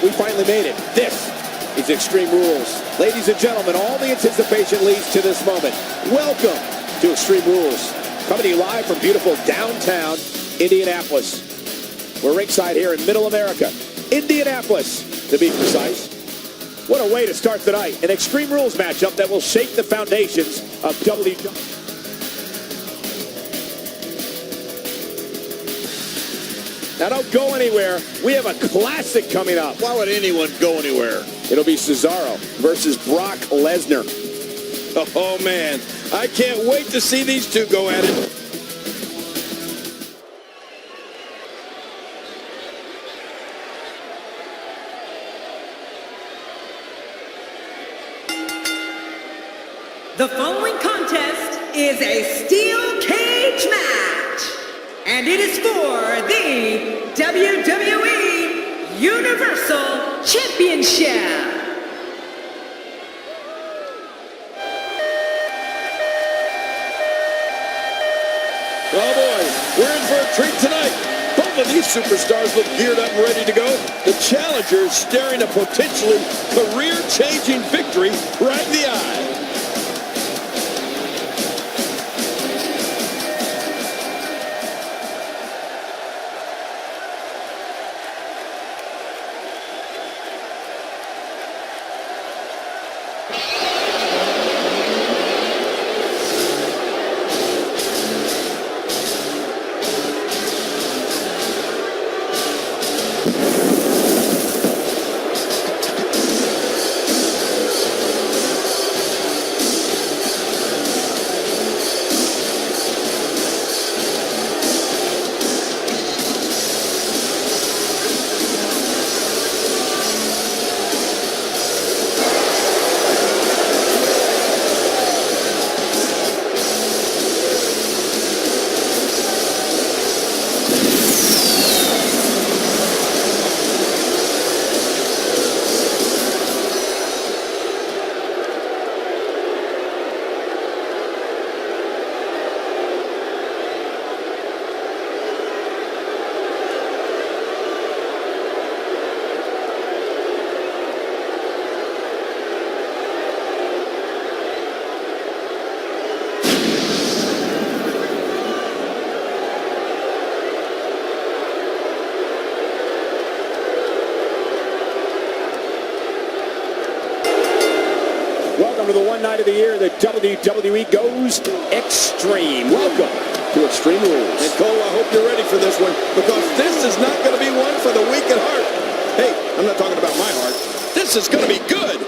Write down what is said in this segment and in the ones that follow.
we finally made it. This is Extreme Rules. Ladies and gentlemen, all the anticipation leads to this moment. Welcome to Extreme Rules. Coming to you live from beautiful downtown Indianapolis. We're ringside here in Middle America. Indianapolis, to be precise. What a way to start the night. An Extreme Rules matchup that will shake the foundations of WWE. Now don't go anywhere. We have a classic coming up. Why would anyone go anywhere? It'll be Cesaro versus Brock Lesnar. Oh, man. I can't wait to see these two go at it. The following contest is a steel cage match, and it is for the WWE Universal Championship. Oh boy, we're in for a treat tonight. Both of these superstars look geared up and ready to go. The challenger is staring a potentially career-changing victory right in the eye. Welcome to the one night of the year that WWE goes extreme. Welcome to Extreme Rules. And Cole, I hope you're ready for this one, because this is not going to be one for the weak at heart. Hey, I'm not talking about my heart. This is going to be good.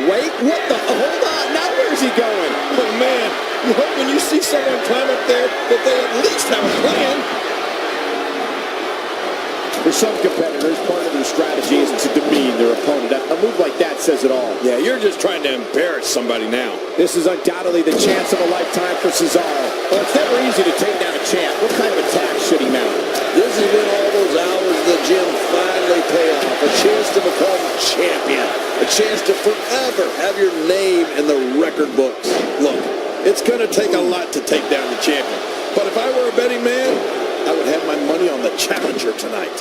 Wait, what the? Hold on. Now where's he going? Oh, man. You hope when you see someone climb up there that they at least have a plan. For some competitors, part of their strategy is to demean their opponent. A move like that says it all. Yeah, you're just trying to embarrass somebody now. This is undoubtedly the chance of a lifetime for Cesaro. Well, it's never easy to take down a champ. What kind of attack should he mount? This is when all those hours in the gym finally pay off. A chance to become champion. A chance to forever have your name in the record books. Look, it's going to take a lot to take down the champion. But if I were a betting man, I would have my money on the challenger tonight.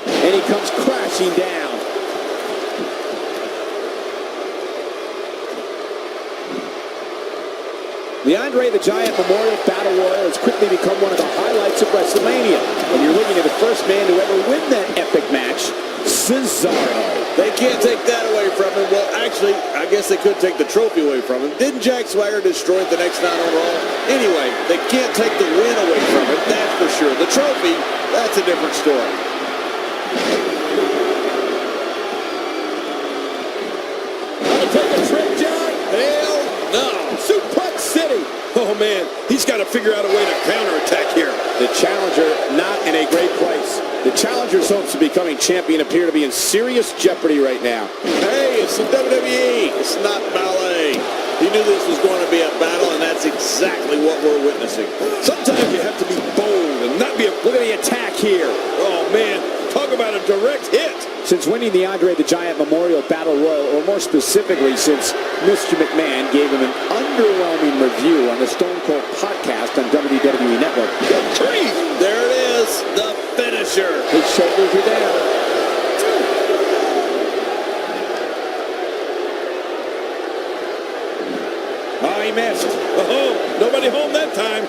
And he comes crashing down. The Andre the Giant Memorial Battle Royal has quickly become one of the highlights of WrestleMania. And you're looking at the first man to ever win that epic match, Cesaro. They can't take that away from him. Well, actually, I guess they could take the trophy away from him. Didn't Jack Swagger destroy it the next night on Raw? Anyway, they can't take the win away from him, that's for sure. The trophy, that's a different story. Gonna take a trip, John? Hell no. Suplex City. Oh, man, he's got to figure out a way to counterattack here. The challenger not in a great place. The challenger's hopes of becoming champion appear to be in serious jeopardy right now. Hey, it's the WWE. It's not ballet. He knew this was going to be a battle, and that's exactly what we're witnessing. Sometimes you have to be bold and not be a... Look at the attack here. Oh, man, talk about a direct hit. Since winning the Andre the Giant Memorial Battle Royal, or more specifically, since Mr. McMahon gave him an underwhelming review on the Stone Cold podcast on WWE Network. Good grief! There it is, the finisher. His shoulders are down. Oh, he missed. Oh, nobody home that time.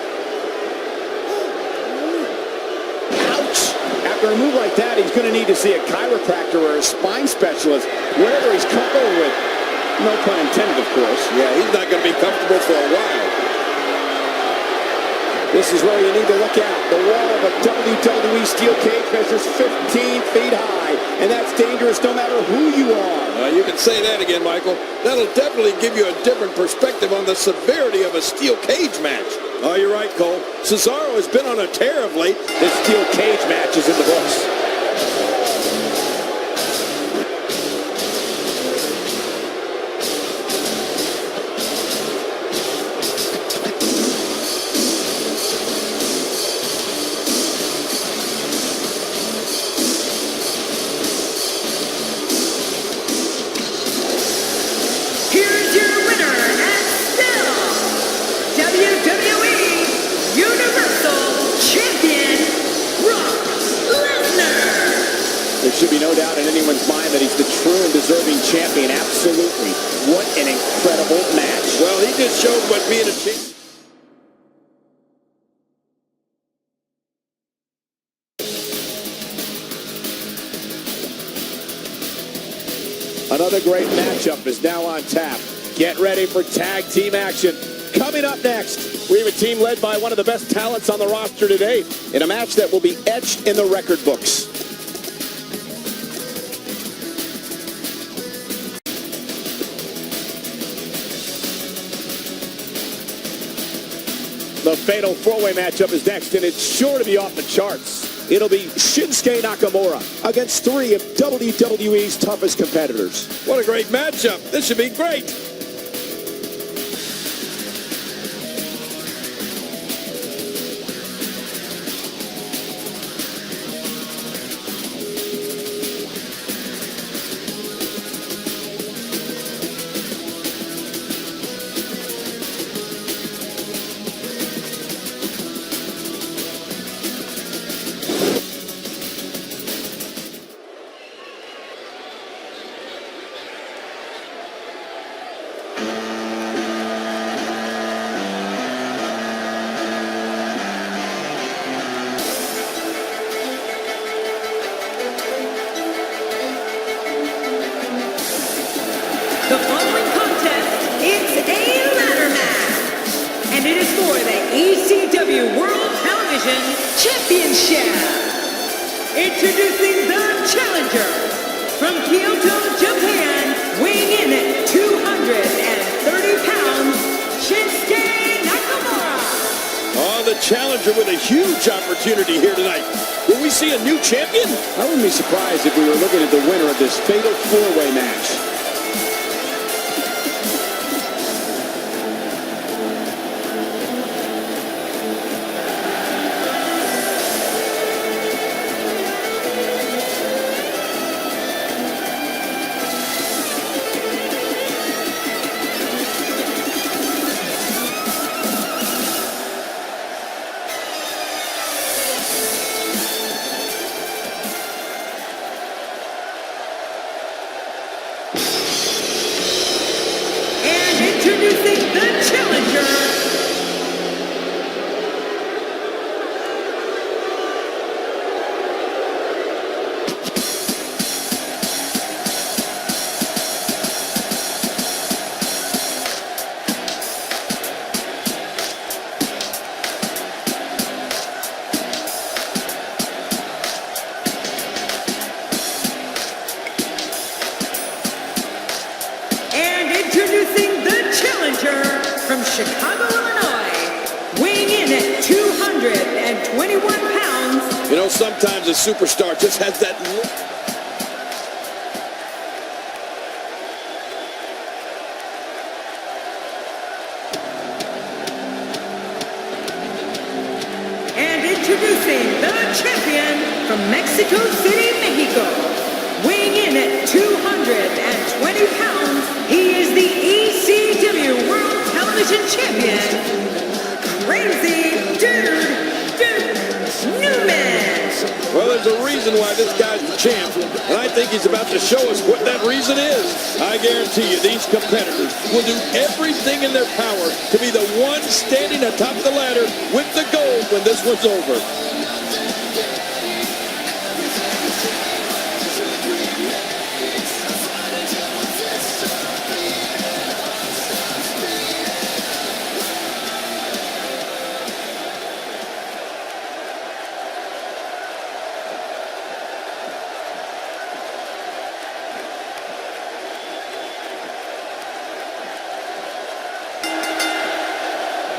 After a move like that, he's going to need to see a chiropractor or a spine specialist, wherever he's comfortable with. No pun intended, of course. Yeah, he's not going to be comfortable for a while. This is where you need to look out. The wall of a WWE steel cage measures 15 feet high, and that's dangerous no matter who you are. You can say that again, Michael. That'll definitely give you a different perspective on the severity of a steel cage match. Oh, you're right, Cole. Cesaro has been on a tear of late. This steel cage match is in the books. Here's your winner and still WWE Universal Champion, Brock Lesnar. There should be no doubt in anyone's mind that he's the true and deserving champion. Absolutely. What an incredible match. Well, he just showed what being a champion. Another great matchup is now on tap. Get ready for tag team action. Coming up next, we have a team led by one of the best talents on the roster today in a match that will be etched in the record books. The fatal four-way matchup is next, and it's sure to be off the charts. It'll be Shinsuke Nakamura against three of WWE's toughest competitors. What a great matchup. This should be great. The following contest is a ladder match, and it is for the ECW World Television Championship. Introducing the challenger from Kyoto, Japan, weighing in at 230 pounds, Shinsuke Nakamura. Oh, the challenger with a huge opportunity here tonight. Will we see a new champion? I wouldn't be surprised if we were looking at the winner of this fatal four-way match. Introducing the challenger. And introducing the challenger from Chicago, Illinois, weighing in at 221 pounds. You know, sometimes a superstar just has that look. And introducing the champion from Mexico City, Mexico, champion, Crazy Dude Newman. Well, there's a reason why this guy's the champ, and I think he's about to show us what that reason is. I guarantee you these competitors will do everything in their power to be the one standing atop the ladder with the gold when this one's over.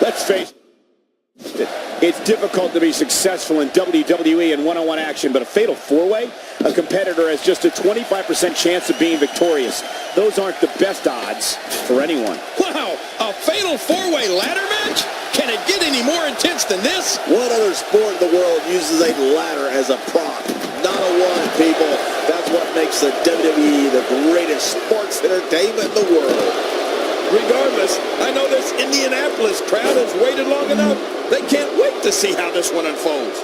Let's face it, it's difficult to be successful in WWE and one-on-one action, but a fatal four-way, a competitor has just a 25% chance of being victorious. Those aren't the best odds for anyone. Wow, a fatal four-way ladder match? Can it get any more intense than this? What other sport in the world uses a ladder as a prop? Not a one, people. That's what makes the WWE the greatest sports entertainment in the world. Regardless, I know this Indianapolis crowd has waited long enough. They can't wait to see how this one unfolds.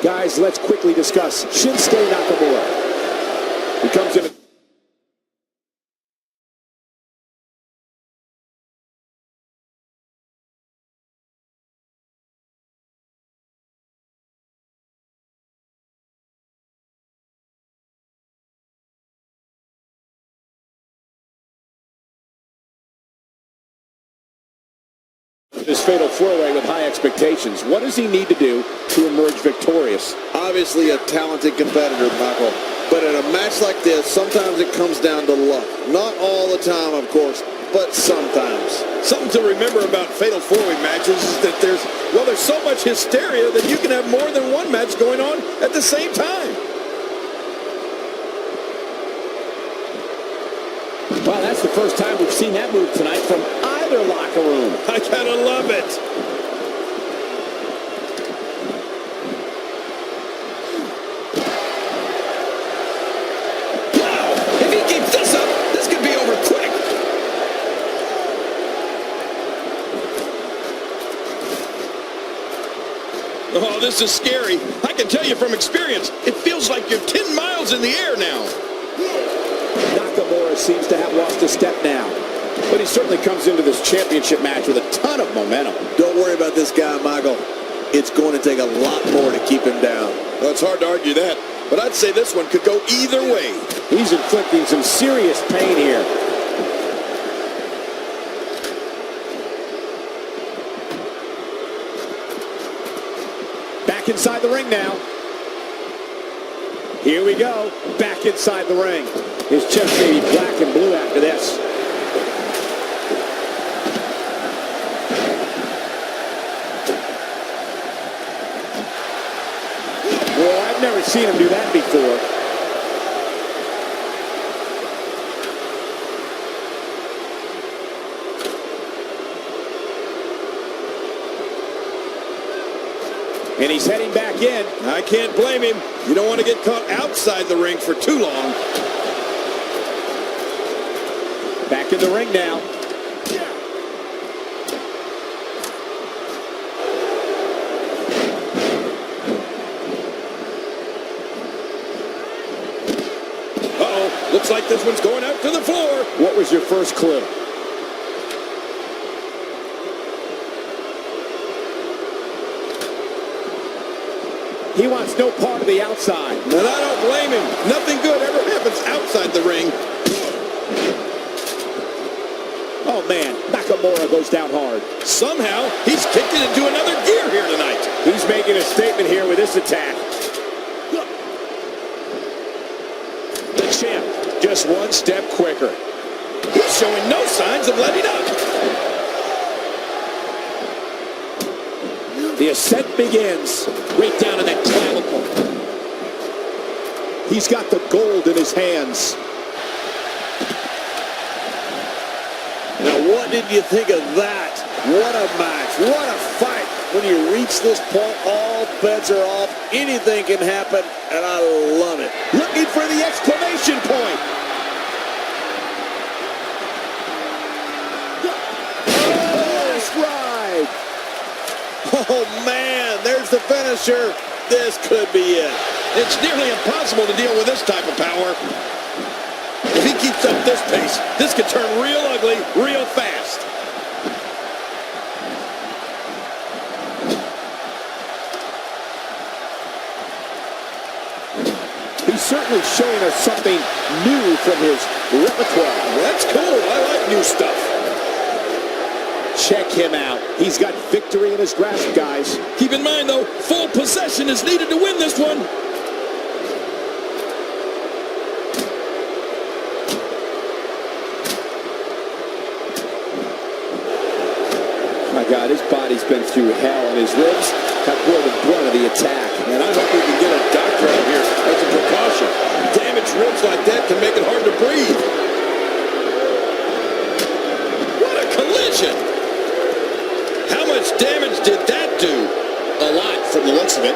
Guys, let's quickly discuss Shinsuke Nakamura. He comes in. This fatal four-way with high expectations. What does he need to do to emerge victorious? Obviously a talented competitor, Michael. But in a match like this, sometimes it comes down to luck. Not all the time, of course, but sometimes. Something to remember about fatal four-way matches is that there's so much hysteria that you can have more than one match going on at the same time. Well, that's the first time we've seen that move tonight from either locker room. I gotta love it. Wow, if he keeps this up, this could be over quick. Oh, this is scary. I can tell you from experience, it feels like you're 10 miles in the air now. Nakamura seems to have lost a step now, but he certainly comes into this championship match with a ton of momentum. Don't worry about this guy, Michael. It's going to take a lot more to keep him down. Well, it's hard to argue that, but I'd say this one could go either way. He's inflicting some serious pain here. Back inside the ring now. Here we go, back inside the ring. His chest may be black and blue after this. Well, I've never seen him do that before. And he's heading back in. I can't blame him. You don't want to get caught outside the ring for too long. Back in the ring now. Uh-oh, looks like this one's going out to the floor. What was your first clue? He wants no part of the outside. And I don't blame him. Nothing good ever happens outside the ring. Oh, man. Nakamura goes down hard. Somehow, he's kicked it into another gear here tonight. He's making a statement here with this attack. The champ, just one step quicker. He's showing no signs of letting up. The ascent begins. Right down in that clavicle. He's got the gold in his hands. Now, what did you think of that? What a match. What a fight. When you reach this point, all bets are off. Anything can happen, and I love it. Looking for the exclamation point. the finisher. This could be it. It's nearly impossible to deal with this type of power. If he keeps up this pace, this could turn real ugly real fast. He's certainly showing us something new from his repertoire. That's cool. I like new stuff. Check him out. He's got victory in his grasp, guys. Keep in mind, though, full possession is needed to win this one. My God, his body's been through hell, and his ribs have bore the brunt of the attack. And I hope we can get a doctor out here as a precaution. Damaged ribs like that can make it hard to breathe. What a collision! How much damage did that do? A lot from the looks of it.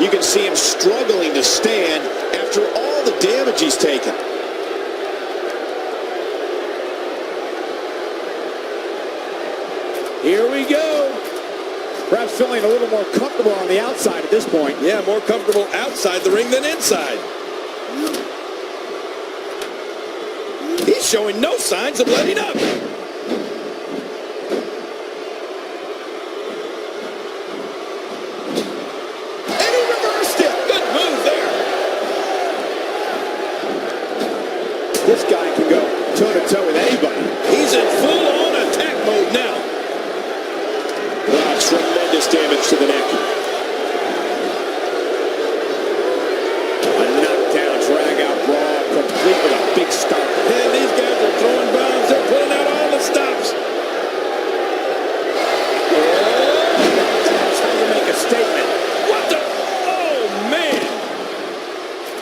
You can see him struggling to stand after all the damage he's taken. Here we go. Perhaps feeling a little more comfortable on the outside at this point. Yeah, more comfortable outside the ring than inside. He's showing no signs of letting up. And he reversed it. Good move there. This guy can go toe-to-toe with anybody. He's in full-on attack mode now. Wow, tremendous damage to the neck. A knockdown, drag-out brawl, complete with a big stop. And these guys are throwing bombs. They're pulling out all the stops. That's how you make a statement. What the? Oh, man.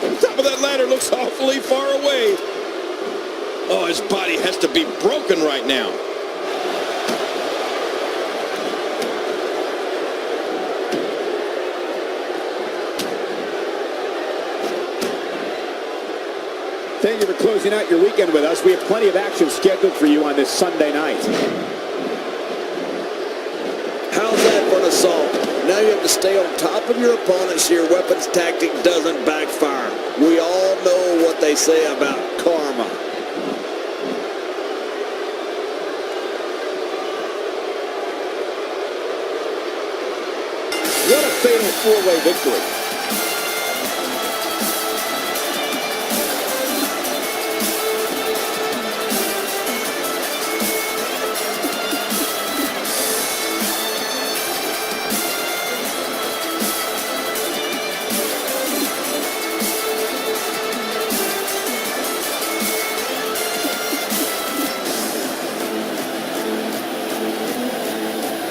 The top of that ladder looks awfully far away. Oh, his body has to be broken right now. Thank you for closing out your weekend with us. We have plenty of action scheduled for you on this Sunday night. How's that for an assault? Now you have to stay on top of your opponent so your weapons tactic doesn't backfire. We all know what they say about karma. What a fatal four-way victory.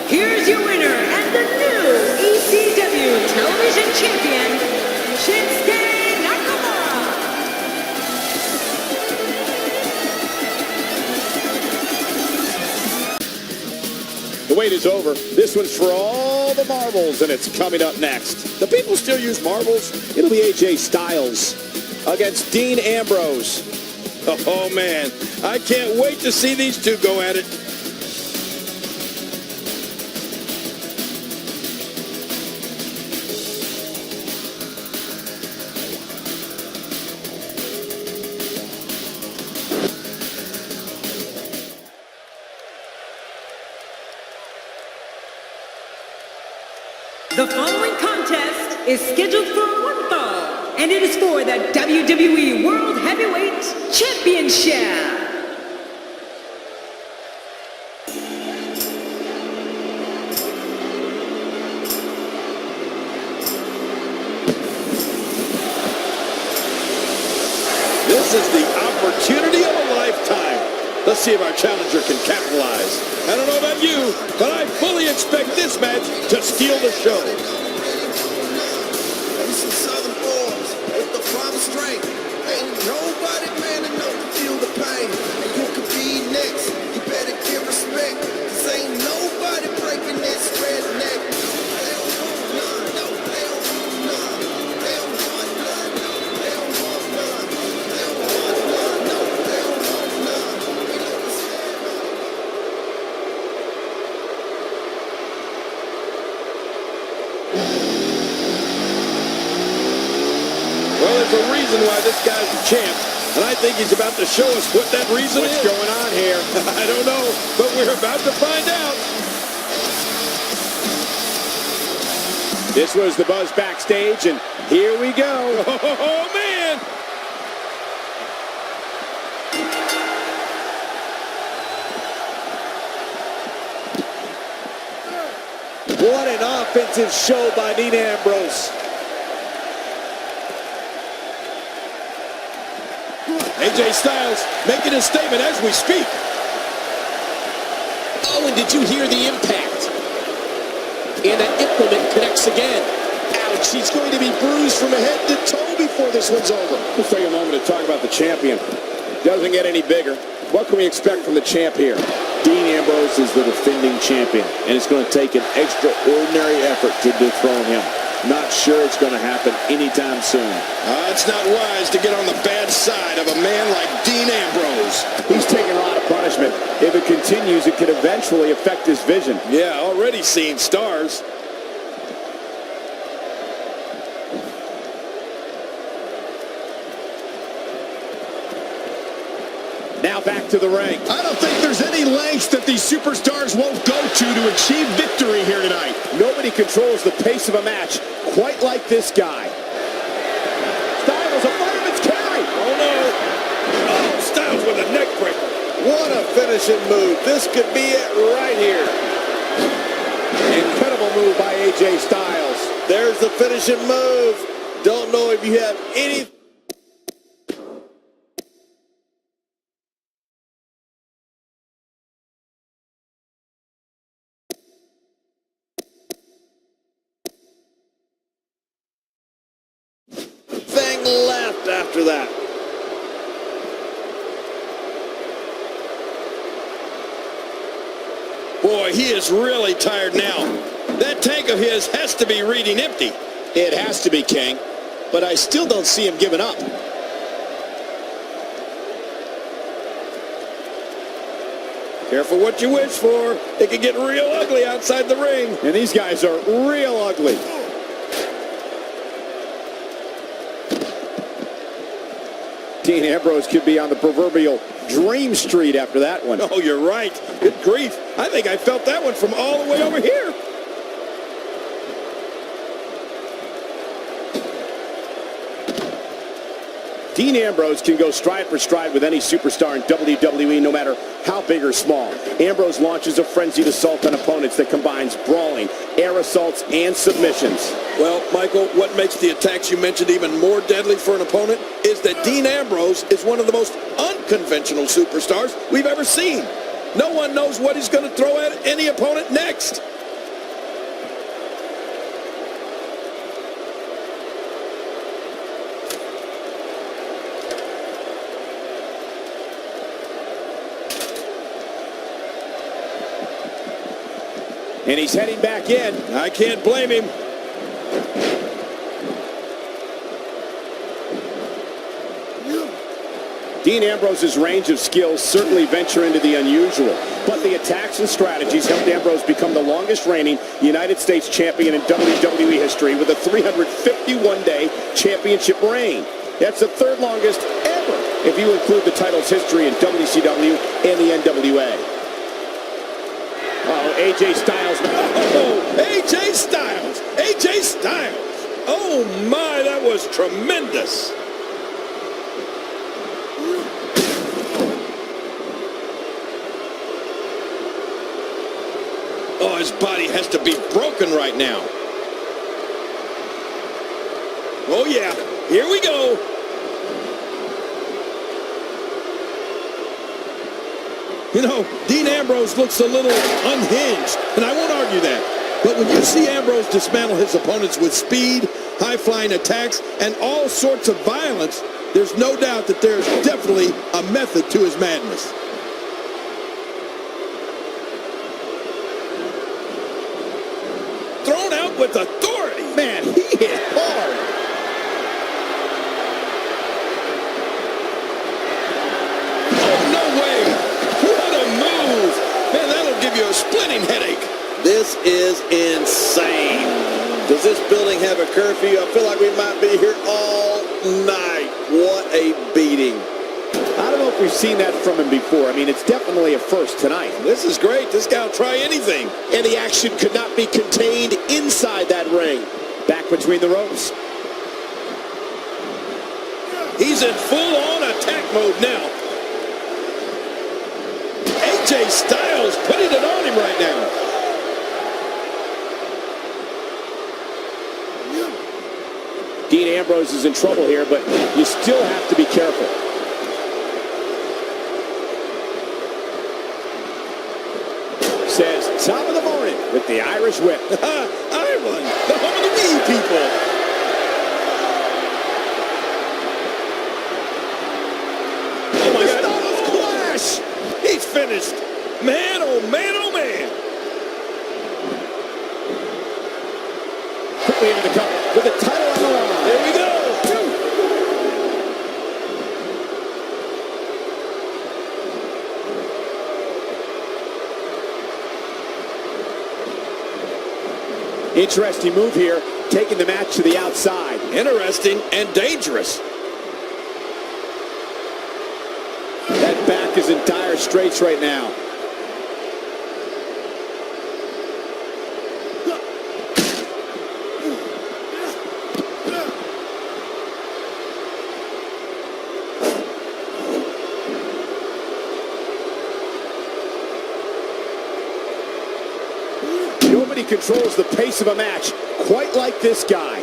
Here's your winner and the new ECW Television Champion, Nstam. The wait is over. This one's for all the marbles, and it's coming up next. Do people still use marbles? It'll be AJ Styles against Dean Ambrose. Oh, man. I can't wait to see these two go at it. The following contest is scheduled for one fall, and it is for the WWE World Heavyweight Championship. This is the opportunity of a lifetime. Let's see if our challenger can capitalize. I don't know about you, but I fully expect this match to steal the show. Some southern boys with the farm strength. Ain't nobody man enough to feel the pain. And you could be next. You better give respect. 'Cause ain't nobody breaking this redneck. They don't want none. No, they don't want none. They don't want none. No, they don't want none. They don't want none. No, they don't want none. We look the same. And I think he's about to show us what that reason is. What's going on here? I don't know, but we're about to find out. This was the buzz backstage, and here we go. Oh, man! What an offensive show by Dean Ambrose. AJ Styles making a statement as we speak. Oh, and did you hear the impact? And that implement connects again. Ouch, he's going to be bruised from head to toe before this one's over. Let's take a moment to talk about the champion. Doesn't get any bigger. What can we expect from the champ here? Dean Ambrose is the defending champion, and it's going to take an extraordinary effort to dethrone him. Not sure it's going to happen anytime soon. It's not wise to get on the bad side of a man like Dean Ambrose. He's taking a lot of punishment. If it continues, it could eventually affect his vision. Yeah, already seeing stars. Now back to the ring. I don't think there's any lengths that these superstars won't go to achieve victory here tonight. Nobody controls the pace of a match quite like this guy. Styles, a fireman's carry. Oh, no. Oh, Styles with a neck breaker. What a finishing move. This could be it right here. Incredible move by AJ Styles. There's the finishing move. Don't know if you have any... left after that. Boy, he is really tired now. That tank of his has to be reading empty. It has to be, King, but I still don't see him giving up. Careful what you wish for. It can get real ugly outside the ring. And these guys are real ugly. Dean Ambrose could be on the proverbial dream street after that one. Oh, you're right. Good grief. I think I felt that one from all the way over here. Dean Ambrose can go stride for stride with any superstar in WWE, no matter how big or small. Ambrose launches a frenzied assault on opponents that combines brawling, air assaults, and submissions. Well, Michael, what makes the attacks you mentioned even more deadly for an opponent is that Dean Ambrose is one of the most unconventional superstars we've ever seen. No one knows what he's going to throw at any opponent next. And he's heading back in. I can't blame him. Dean Ambrose's range of skills certainly venture into the unusual, but the attacks and strategies helped Ambrose become the longest reigning United States champion in WWE history with a 351-day championship reign. That's the third longest ever if you include the title's history in WCW and the NWA. Oh, AJ Styles. Oh, AJ Styles. AJ Styles. Oh, my, that was tremendous. Oh, his body has to be broken right now. Oh, yeah. Here we go. You know, Dean Ambrose looks a little unhinged, and I won't argue that. But when you see Ambrose dismantle his opponents with speed, high-flying attacks, and all sorts of violence, there's no doubt that there's definitely a method to his madness. Thrown out with authority. Man, he hit hard. Oh, no way. What a move. Man, that'll give you a splitting headache. This is insane. Does this building have a curfew? I feel like we might be here all night. What a beating. we've seen that from him before. I mean, it's definitely a first tonight. This is great. This guy will try anything. And the action could not be contained inside that ring. Back between the ropes. He's in full-on attack mode now. AJ Styles putting it on him right now. Dean Ambrose is in trouble here, but you still have to be careful. Says top of the morning with the Irish whip. Ireland, the home of the wee people. Oh my God, Clash! He's finished. Man, oh man, oh man. Quickly into the cover with the title on the line. There we go. Interesting move here, taking the match to the outside. Interesting and dangerous. That back is in dire straits right now. Nobody controls the pace of a match quite like this guy.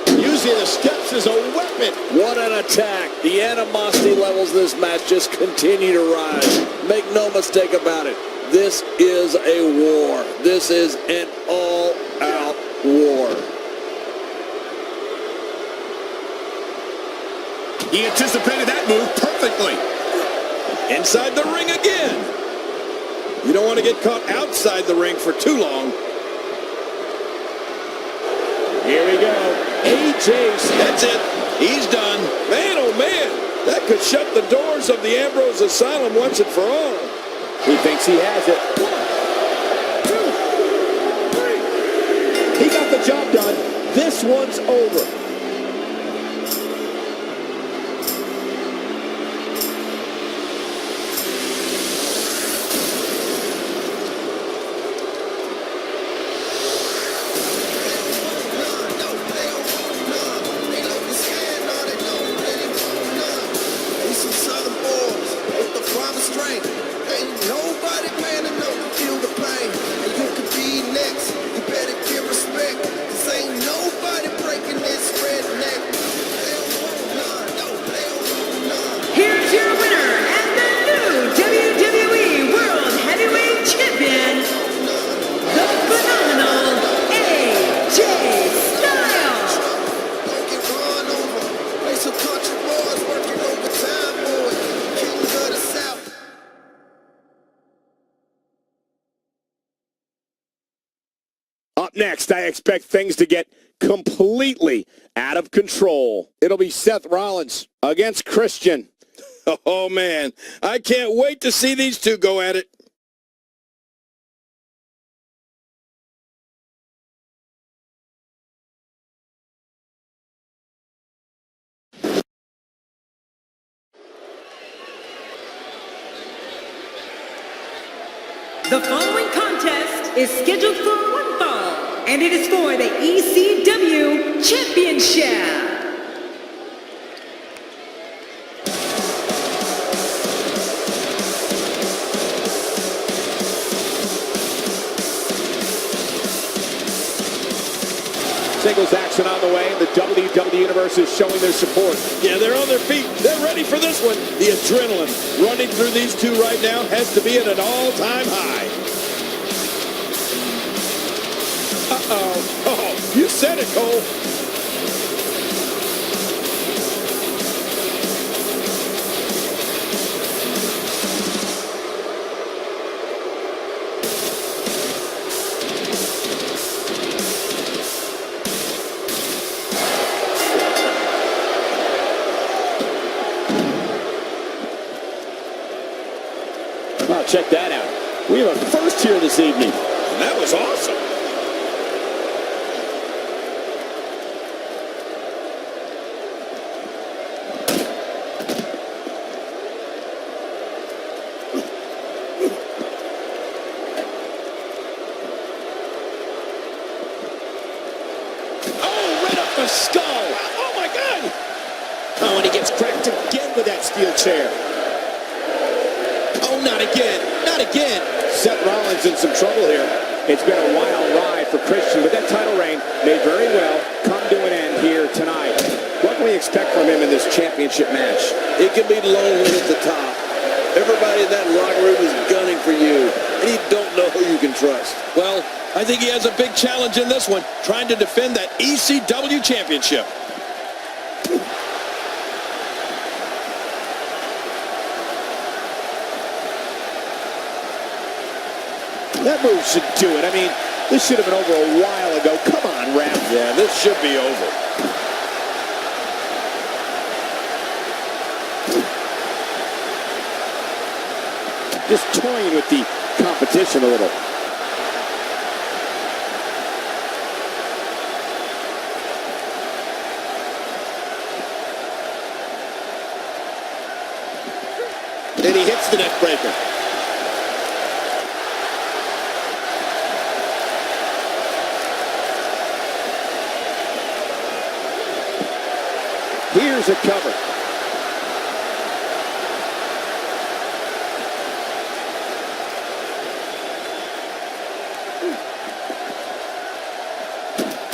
Using the steps as a weapon. What an attack. The animosity levels of this match just continue to rise. Make no mistake about it. This is a war. This is an all-out war. He anticipated that move perfectly. Inside the ring again. You don't want to get caught outside the ring for too long. Here we go. AJ, that's it. He's done. Man, oh man. That could shut the doors of the Ambrose Asylum once and for all. He thinks he has it. 1, 2, 3. He got the job done. This one's over. Up next, I expect things to get completely out of control. It'll be Seth Rollins against Christian. Oh, man. I can't wait to see these two go at it. The following contest is scheduled for one fall, and it is for the ECW Championship. Singles action on the way, and the WWE Universe is showing their support. Yeah, they're on their feet. They're ready for this one. The adrenaline running through these two right now has to be at an all-time high. Uh-oh. Oh, you said it, Cole. Wow, check that out. We have a first here this evening. And that was awesome. steel chair. Oh, not again. Not again. Seth Rollins in some trouble here. It's been a wild ride for Christian, but that title reign may very well come to an end here tonight. What can we expect from him in this championship match? It can be lonely at the top. Everybody in that locker room is gunning for you, and you don't know who you can trust. Well, I think he has a big challenge in this one, trying to defend that ECW championship. That move should do it. I mean, this should have been over a while ago. Come on, ref. Yeah, this should be over. Just toying with the competition a little. And he hits the neck breaker. Here's a cover.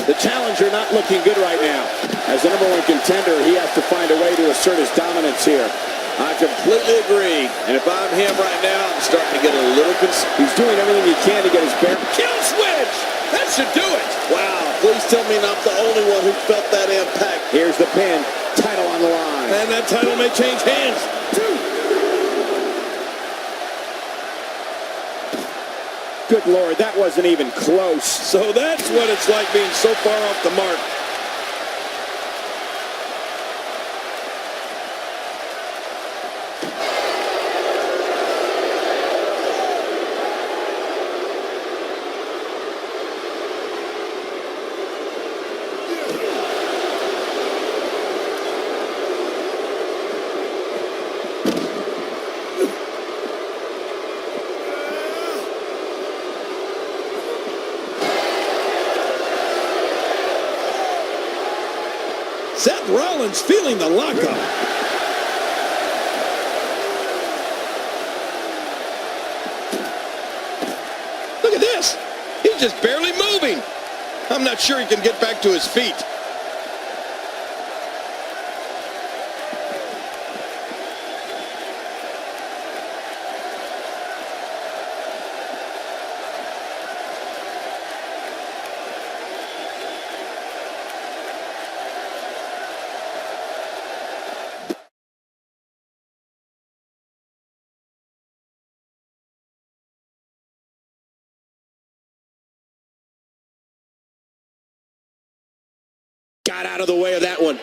The challenger not looking good right now. As the #1 contender, he has to find a way to assert his dominance here. I completely agree. And if I'm him right now, I'm starting to get a little concerned. He's doing everything he can to get his bear. Kill switch! That should do it. Wow, please tell me I'm the only one who felt that impact. Here's the pin. Title on the line. And that title may change hands. Good Lord, that wasn't even close. So that's what it's like being so far off the mark. Seth Rollins feeling the lockup. Look at this. He's just barely moving. I'm not sure he can get back to his feet. Got out of the way of that one.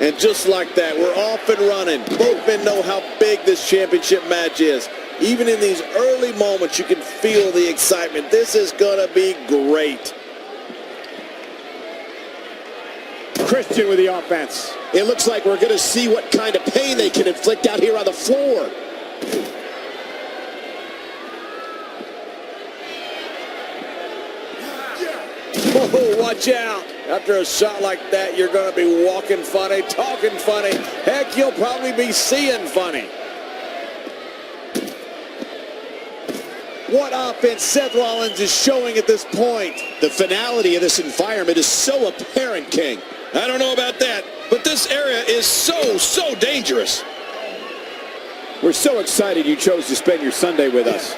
And just like that, we're off and running. Both men know how big this championship match is. Even in these early moments, you can feel the excitement. This is going to be great. Christian with the offense. It looks like we're going to see what kind of pain they can inflict out here on the floor. Oh, watch out. After a shot like that, you're going to be walking funny, talking funny. Heck, you'll probably be seeing funny. What offense Seth Rollins is showing at this point. The finality of this environment is so apparent, King. I don't know about that, but this area is so dangerous. We're so excited you chose to spend your Sunday with us.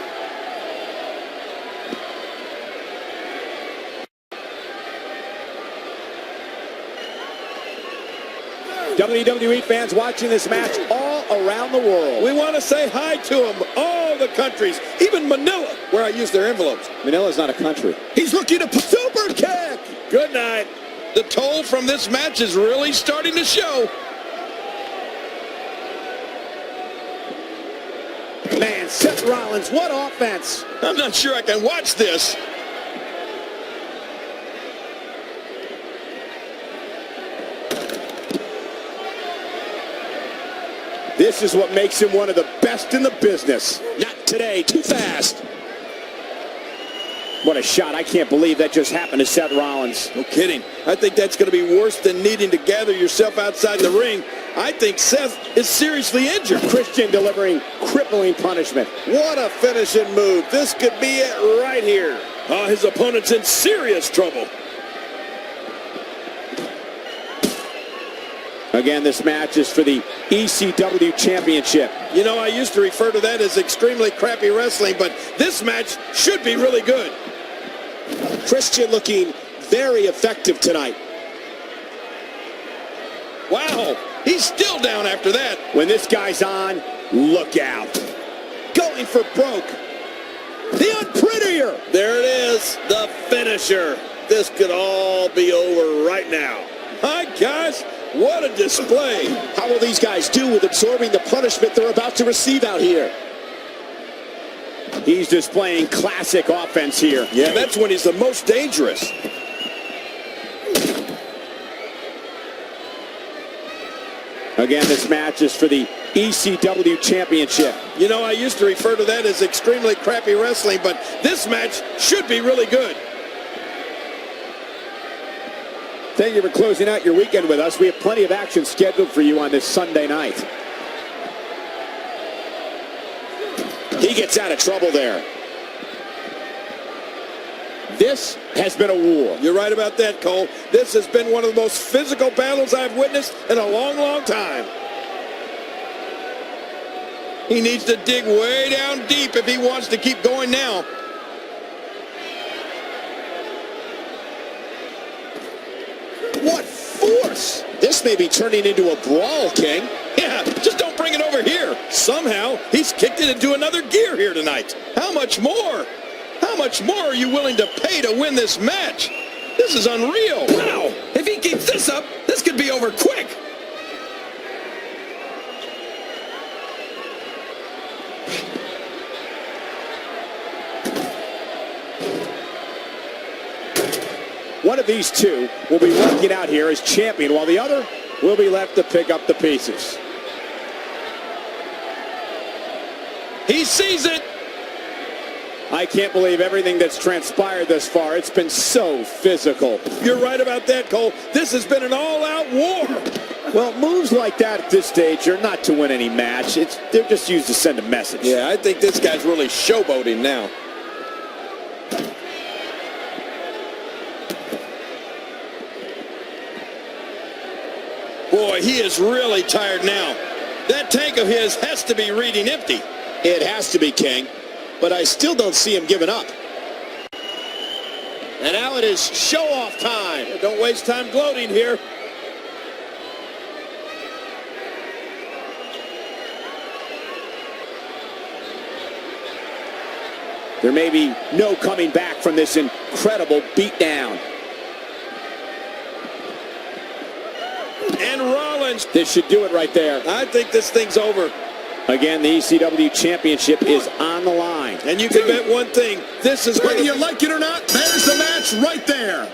WWE fans watching this match all around the world. We want to say hi to them, all the countries, even Manila, where I use their envelopes. Manila's not a country. He's looking to put super kick. Good night. The toll from this match is really starting to show. Man, Seth Rollins, what offense. I'm not sure I can watch this. This is what makes him one of the best in the business. Not today. Too fast. What a shot. I can't believe that just happened to Seth Rollins. No kidding. I think that's going to be worse than needing to gather yourself outside the ring I think Seth is seriously injured. Christian delivering crippling punishment. What a finishing move. This could be it right here. His opponent's in serious trouble. Again, this match is for the ECW Championship. You know, I used to refer to that as extremely crappy wrestling, but this match should be really good. Christian looking very effective tonight. Wow, he's still down after that. When this guy's on, look out. Going for broke. The unprettier. There it is, the finisher. This could all be over right now. My gosh, what a display. How will these guys do with absorbing the punishment they're about to receive out here? He's displaying classic offense here. Yeah, that's when he's the most dangerous. Again, this match is for the ECW Championship. You know, I used to refer to that as extremely crappy wrestling, but this match should be really good. Thank you for closing out your weekend with us. We have plenty of action scheduled for you on this Sunday night. He gets out of trouble there. This has been a war. You're right about that, Cole. This has been one of the most physical battles I've witnessed in a long, long time. He needs to dig way down deep if he wants to keep going now. What force! This may be turning into a brawl, King. Yeah, just don't bring it over here. Somehow, he's kicked it into another gear here tonight. How much more? How much more are you willing to pay to win this match? This is unreal. Wow, if he keeps this up, this could be over quick. One of these two will be working out here as champion, while the other will be left to pick up the pieces. He sees it. I can't believe everything that's transpired thus far. It's been so physical. You're right about that, Cole. This has been an all-out war. Well, moves like that at this stage are not to win any match. They're just used to send a message. Yeah, I think this guy's really showboating now. Boy, he is really tired now. That tank of his has to be reading empty. It has to be, King. But I still don't see him giving up. And now it is show-off time. Don't waste time gloating here. There may be no coming back from this incredible beatdown. And Rollins. This should do it right there. I think this thing's over. Again, the ECW Championship is on the line. And you can bet one thing. This is Whether you like it or not, there's the match right there.